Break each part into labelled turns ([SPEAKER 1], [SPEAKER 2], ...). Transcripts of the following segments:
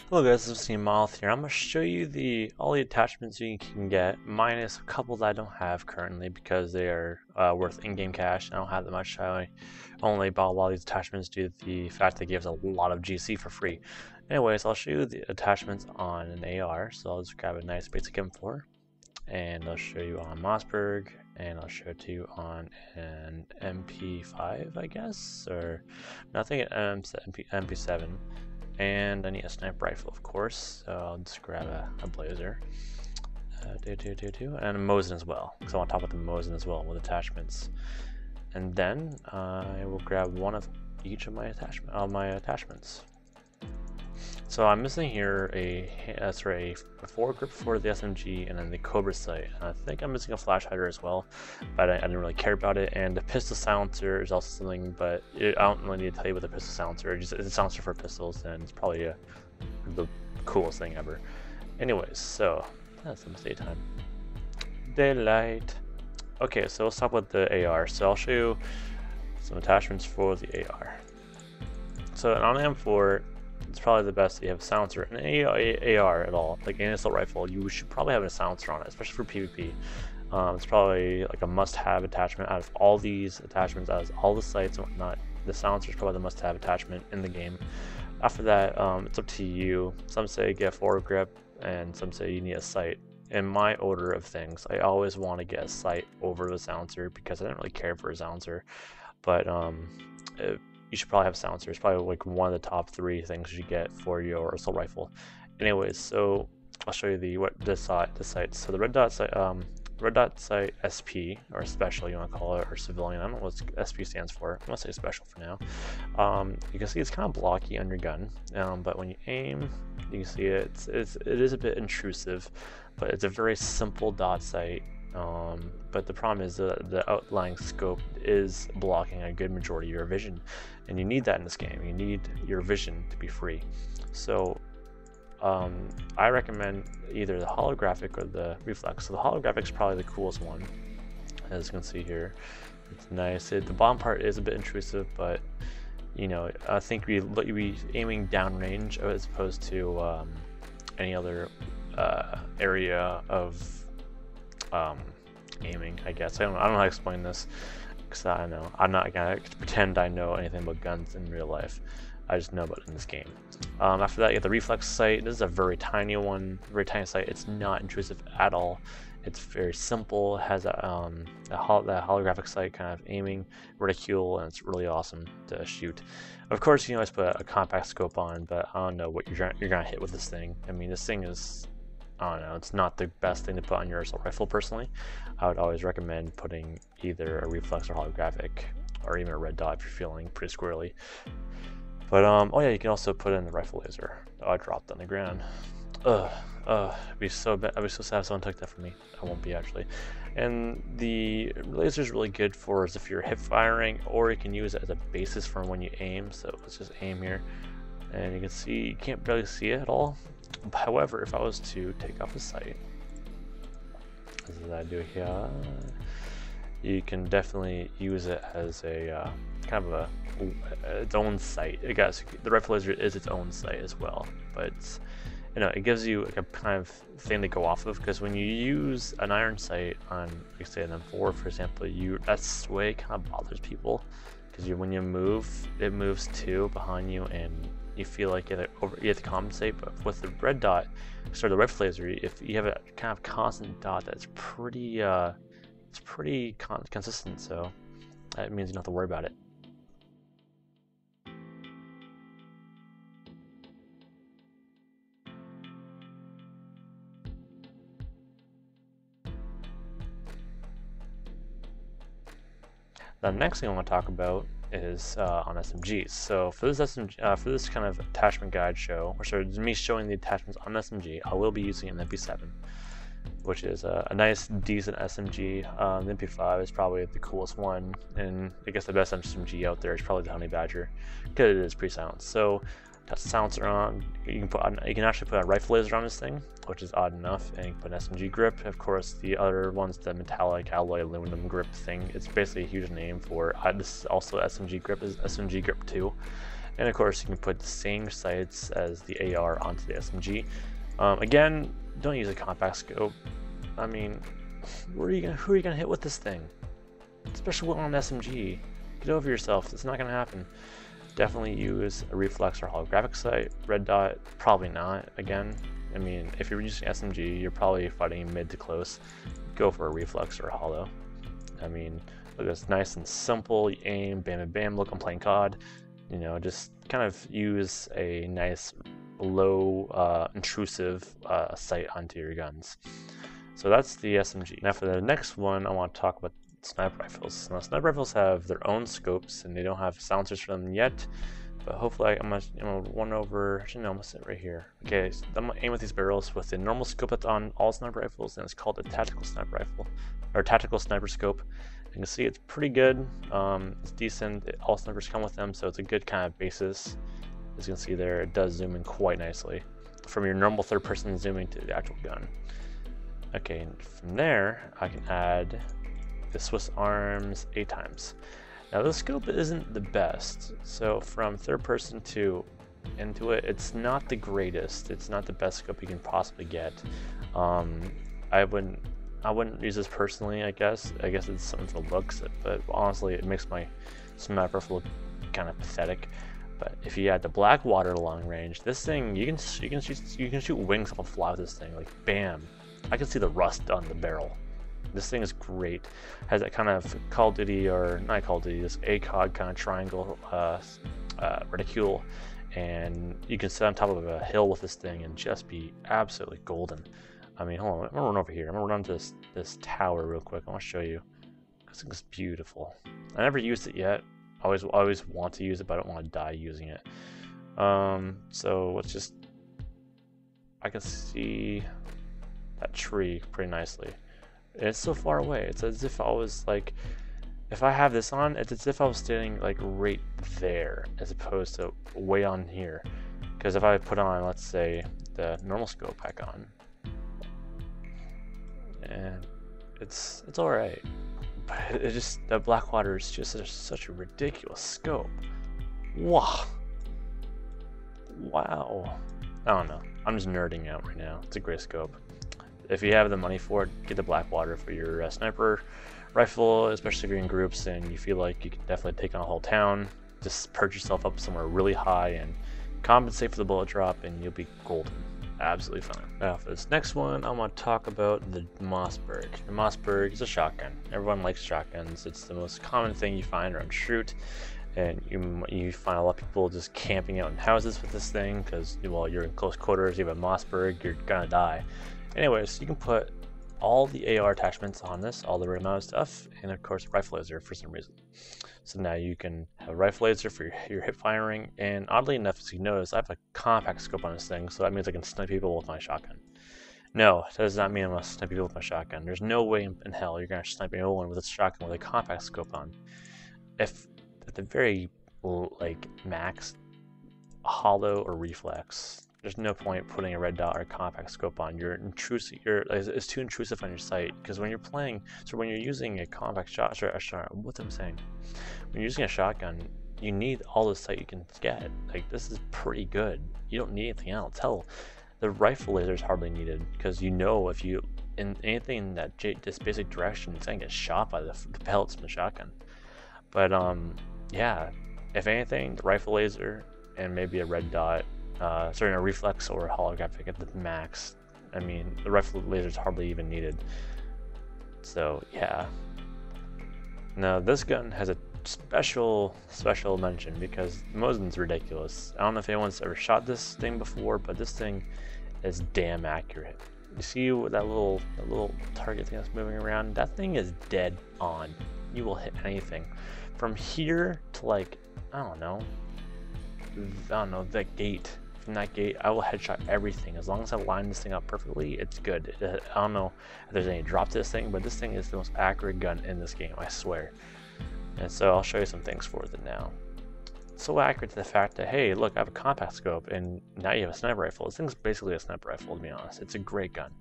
[SPEAKER 1] Hello guys, this is Moth here. I'm going to show you all the attachments you can get, minus a couple that I don't have currently because they are worth in-game cash. I don't have that much. I only bought a lot of these attachments due to the fact that it gives a lot of GC for free. Anyways, I'll show you the attachments on an AR, so I'll just grab a nice basic M4, and I'll show you on Mossberg, and I'll show it to you on an MP5, I guess, or no, I think an MP7. And I need a sniper rifle, of course, so I'll just grab a blazer. And a Mosin as well, because I want to talk about the Mosin as well with attachments. And then I will grab one of each of my attachments. So I'm missing here a foregrip for the SMG and then the Kobra Sight. I think I'm missing a flash hider as well, but I didn't really care about it. And the pistol silencer is also something, but I don't really need to tell you what the pistol silencer is. It's a silencer for pistols, and it's probably the coolest thing ever. Anyways, so that's some daytime. Daylight. Okay, so let's talk about the AR. So I'll show you some attachments for the AR. So on an M4, it's probably the best that you have a silencer. An AR at all, like an assault rifle, you should probably have a silencer on it, especially for PvP. It's probably like a must-have attachment out of all these attachments, out of all the sights and whatnot. The silencer is probably the must-have attachment in the game. After that, it's up to you. Some say get a foregrip, and some say you need a sight. In my order of things, I always want to get a sight over the silencer because I don't really care for a silencer. But you should probably have a silencer. It's probably like one of the top 3 things you get for your assault rifle. Anyways, so I'll show you the sights. So the red dot sight SP, or special you want to call it, or civilian. I don't know what SP stands for. I'm gonna say special for now. You can see it's kind of blocky on your gun, but when you aim, you can see it is a bit intrusive, but it's a very simple dot sight. But the problem is the outlying scope is blocking a good majority of your vision, and you need that in this game. You need your vision to be free. So I recommend either the holographic or the reflex. So the holographic is probably the coolest one, as you can see here. It's nice. The bottom part is a bit intrusive, but you know, I think you'd be aiming downrange as opposed to any other area of aiming, I guess. I don't know how to explain this, because I know I'm not gonna pretend I know anything about guns in real life. I just know about it in this game. After that, you have the reflex sight. This is a very tiny one, very tiny sight. It's not intrusive at all. It's very simple. It has that holographic sight kind of aiming reticule, and it's really awesome to shoot. Of course, you can always put a compact scope on, but I don't know what you're gonna hit with this thing. I mean, this thing is, I don't know, it's not the best thing to put on your assault rifle personally. I would always recommend putting either a reflex or holographic, or even a red dot if you're feeling pretty squirrely. But oh yeah, you can also put in the rifle laser. Oh, I dropped on the ground. It'd be so bad. I'd be so sad if someone took that from me. I won't be, actually. And the laser is really good for as if you're hip firing, or you can use it as a basis for when you aim. So let's just aim here, and you can see you can't barely see it at all. However, if I was to take off the sight, as I do here, you can definitely use it as a kind of its own sight. I guess the rifle laser is its own sight as well, but you know, it gives you like a kind of thing to go off of, because when you use an iron sight on, like say an M4 for example, that sway kind of bothers people, because when you move, it moves too behind you, and you feel like you have to compensate. But with the red dot, the rifle laser, if you have a kind of constant dot that's pretty consistent, so that means you don't have to worry about it. The next thing I want to talk about is on SMGs. So for this kind of attachment guide show, or sort of me showing the attachments on SMG, I will be using an MP7, which is a nice, decent SMG. The MP5 is probably the coolest one, and I guess the best SMG out there is probably the Honey Badger, because it is pre-silenced. So Got silencer on. You can actually put a rifle laser on this thing, which is odd enough, and you can put an SMG grip. Of course, the other one's the metallic alloy aluminum grip thing. It's basically a huge name for this. Is also SMG grip is SMG grip 2, and of course you can put the same sights as the AR onto the SMG. Again, don't use a compact scope. I mean, who are you gonna hit with this thing? Especially on an SMG. Get over yourself. It's not gonna happen. Definitely use a reflex or holographic sight. Red dot, probably not. Again, I mean, if you're using SMG, you're probably fighting mid to close. Go for a reflex or a holo. I mean, look, it's nice and simple. You aim, bam, bam, bam. Look, I'm playing COD. You know, just kind of use a nice, low, intrusive sight onto your guns. So that's the SMG. Now for the next one, I want to talk about sniper rifles. Now, sniper rifles have their own scopes, and they don't have silencers for them yet. But hopefully, I'm gonna run over. Actually, no, I'm gonna sit right here. Okay, so I'm gonna aim with these barrels with the normal scope that's on all sniper rifles, and it's called a tactical sniper rifle or tactical sniper scope. You can see it's pretty good. It's decent. All snipers come with them, so it's a good kind of basis. As you can see there, it does zoom in quite nicely from your normal third-person zooming to the actual gun. Okay, and from there, I can add the Swiss Arms 8 times. Now this scope isn't the best, so from third person to into it, it's not the greatest. It's not the best scope you can possibly get. I wouldn't use this personally. I guess it's something for looks, but honestly, it makes my sniper look kind of pathetic. But if you add the Blackwater long range, this thing you can shoot wings off a fly with this thing. Like bam, I can see the rust on the barrel. This thing is great. Has that kind of Call of Duty, or not Call of Duty, this Acog kind of triangle reticule, and you can sit on top of a hill with this thing and just be absolutely golden. I mean, hold on, I'm gonna run over here. I'm gonna run to this tower real quick. I want to show you. This thing is beautiful. I never used it yet. I always want to use it, but I don't want to die using it. So let's just. I can see that tree pretty nicely. It's so far away. It's as if I was like, if I have this on, it's as if I was standing like right there, as opposed to way on here. Because if I put on, let's say, the normal scope back on, and it's all right, but it just, the Blackwater is just such a ridiculous scope. Wow. I don't know. I'm just nerding out right now. It's a great scope. If you have the money for it, get the Blackwater for your sniper rifle, especially if you're in groups and you feel like you can definitely take on a whole town. Just perch yourself up somewhere really high and compensate for the bullet drop, and you'll be golden. Absolutely fine. Now for this next one, I want to talk about the Mossberg. The Mossberg is a shotgun. Everyone likes shotguns. It's the most common thing you find around shoot, and you find a lot of people just camping out in houses with this thing because, well, you're in close quarters, you have a Mossberg, you're gonna die. Anyways, you can put all the AR attachments on this, all the remote stuff, and of course rifle laser for some reason. So now you can have a rifle laser for your hip firing, and oddly enough, as you notice, I have a compact scope on this thing, so that means I can snipe people with my shotgun. No, that does not mean I'm going to snipe people with my shotgun. There's no way in hell you're going to snipe anyone with a shotgun with a compact scope on. If at the very like max, hollow or reflex, there's no point putting a red dot or a compact scope on. It's too intrusive on your sight, because when you're playing, so when you're using a compact what I'm saying, when you're using a shotgun, you need all the sight you can get. Like, this is pretty good. You don't need anything else. Hell, the rifle laser is hardly needed, because you know if you in anything in that this basic direction, it's gonna get shot by the pellets from the shotgun. But yeah, if anything, the rifle laser and maybe a red dot. A reflex or a holographic at the max. I mean, the rifle laser is hardly even needed. So yeah. Now this gun has a special mention because Mosin's ridiculous. I don't know if anyone's ever shot this thing before, but this thing is damn accurate. You see that little target thing that's moving around? That thing is dead on. You will hit anything from here to, like, I don't know, that gate. From that gate, I will headshot everything. As long as I line this thing up perfectly, it's good. I don't know if there's any drop to this thing, but this thing is the most accurate gun in this game, I swear. And so I'll show you some things for it now. so accurate to the fact that, hey, look, I have a compact scope, and now you have a sniper rifle. This thing's basically a sniper rifle, to be honest. It's a great gun.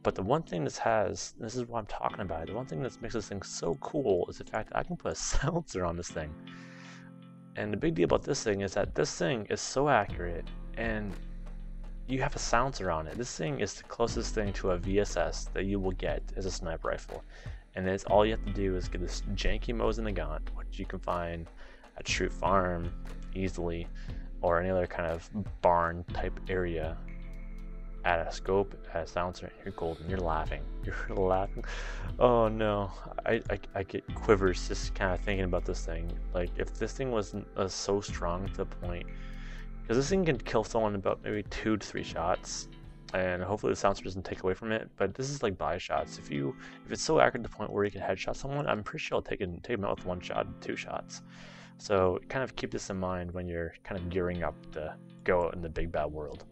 [SPEAKER 1] But the one thing this has, this is what I'm talking about, the one thing that makes this thing so cool is the fact that I can put a silencer on this thing. And the big deal about this thing is that this thing is so accurate, and you have a silencer on it. This thing is the closest thing to a VSS that you will get as a sniper rifle. And it's all you have to do is get this janky Mosin Nagant, which you can find at Shoot Farm easily, or any other kind of barn type area. Add a scope, add a silencer, and you're golden. You're laughing. You're laughing. Oh no, I get quivers just kind of thinking about this thing. Like, if this thing wasn't so strong to the point, because this thing can kill someone in about maybe 2 to 3 shots, and hopefully the silencer doesn't take away from it. But this is like body shots. If it's so accurate to the point where you can headshot someone, I'm pretty sure I'll take him out with 1 shot, 2 shots. So kind of keep this in mind when you're kind of gearing up to go out in the big bad world.